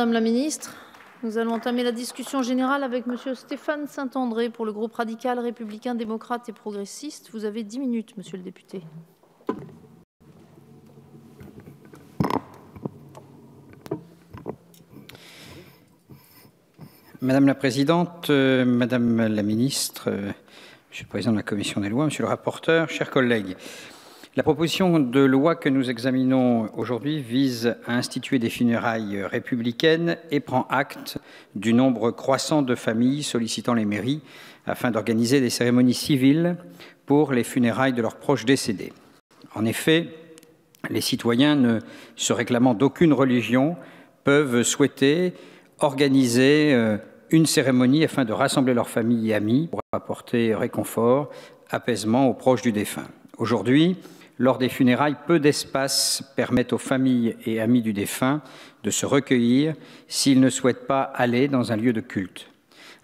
Madame la ministre, nous allons entamer la discussion générale avec Monsieur Stéphane Saint-André pour le groupe radical, républicain, démocrate et progressiste. Vous avez 10 minutes, monsieur le député. Madame la Présidente, Madame la Ministre, Monsieur le Président de la Commission des lois, Monsieur le rapporteur, chers collègues, la proposition de loi que nous examinons aujourd'hui vise à instituer des funérailles républicaines et prend acte du nombre croissant de familles sollicitant les mairies afin d'organiser des cérémonies civiles pour les funérailles de leurs proches décédés. En effet, les citoyens ne se réclamant d'aucune religion peuvent souhaiter organiser une cérémonie afin de rassembler leurs familles et amis pour apporter réconfort, apaisement aux proches du défunt. Aujourd'hui, lors des funérailles, peu d'espace permettent aux familles et amis du défunt de se recueillir s'ils ne souhaitent pas aller dans un lieu de culte.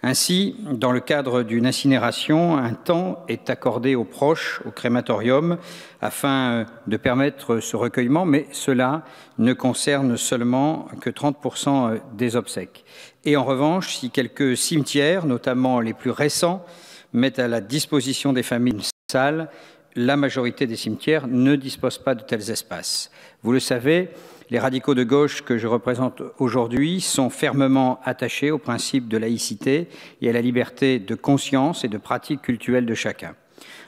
Ainsi, dans le cadre d'une incinération, un temps est accordé aux proches au crématorium afin de permettre ce recueillement, mais cela ne concerne seulement que 30% des obsèques. Et en revanche, si quelques cimetières, notamment les plus récents, mettent à la disposition des familles une salle, la majorité des cimetières ne disposent pas de tels espaces. Vous le savez, les radicaux de gauche que je représente aujourd'hui sont fermement attachés au principe de laïcité et à la liberté de conscience et de pratique cultuelle de chacun.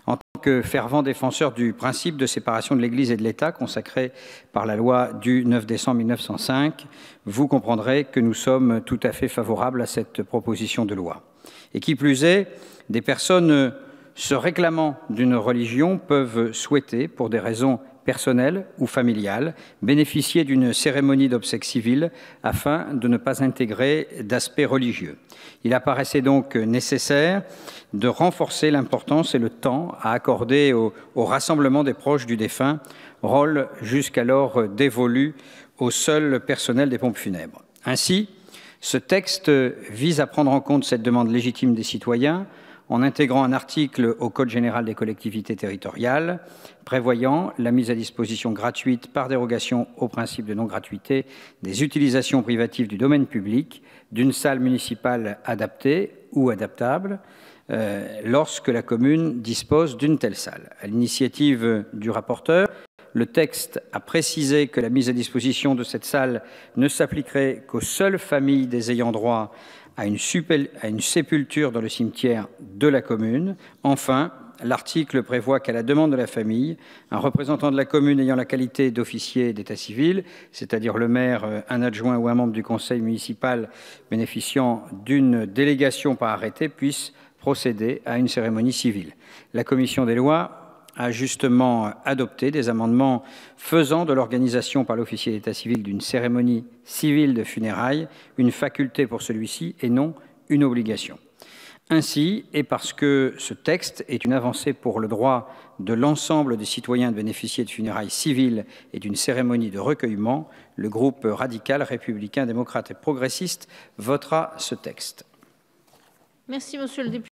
En tant que fervent défenseur du principe de séparation de l'Église et de l'État consacré par la loi du 9 décembre 1905, vous comprendrez que nous sommes tout à fait favorables à cette proposition de loi. Et qui plus est, des personnes se réclamant d'une religion peuvent souhaiter, pour des raisons personnelles ou familiales, bénéficier d'une cérémonie d'obsèques civiles afin de ne pas intégrer d'aspect religieux. Il apparaissait donc nécessaire de renforcer l'importance et le temps à accorder au rassemblement des proches du défunt, rôle jusqu'alors dévolu au seul personnel des pompes funèbres. Ainsi, ce texte vise à prendre en compte cette demande légitime des citoyens en intégrant un article au Code général des collectivités territoriales prévoyant la mise à disposition gratuite par dérogation au principe de non-gratuité des utilisations privatives du domaine public d'une salle municipale adaptée ou adaptable lorsque la commune dispose d'une telle salle. À l'initiative du rapporteur, le texte a précisé que la mise à disposition de cette salle ne s'appliquerait qu'aux seules familles des ayants droit à une sépulture dans le cimetière de la commune. Enfin, l'article prévoit qu'à la demande de la famille, un représentant de la commune ayant la qualité d'officier d'état civil, c'est-à-dire le maire, un adjoint ou un membre du conseil municipal bénéficiant d'une délégation par arrêté, puisse procéder à une cérémonie civile. La commission des lois a justement adopté des amendements faisant de l'organisation par l'officier d'état civil d'une cérémonie civile de funérailles une faculté pour celui-ci et non une obligation. Ainsi, et parce que ce texte est une avancée pour le droit de l'ensemble des citoyens de bénéficier de funérailles civiles et d'une cérémonie de recueillement, le groupe radical, républicain, démocrate et progressiste votera ce texte. Merci, monsieur le député.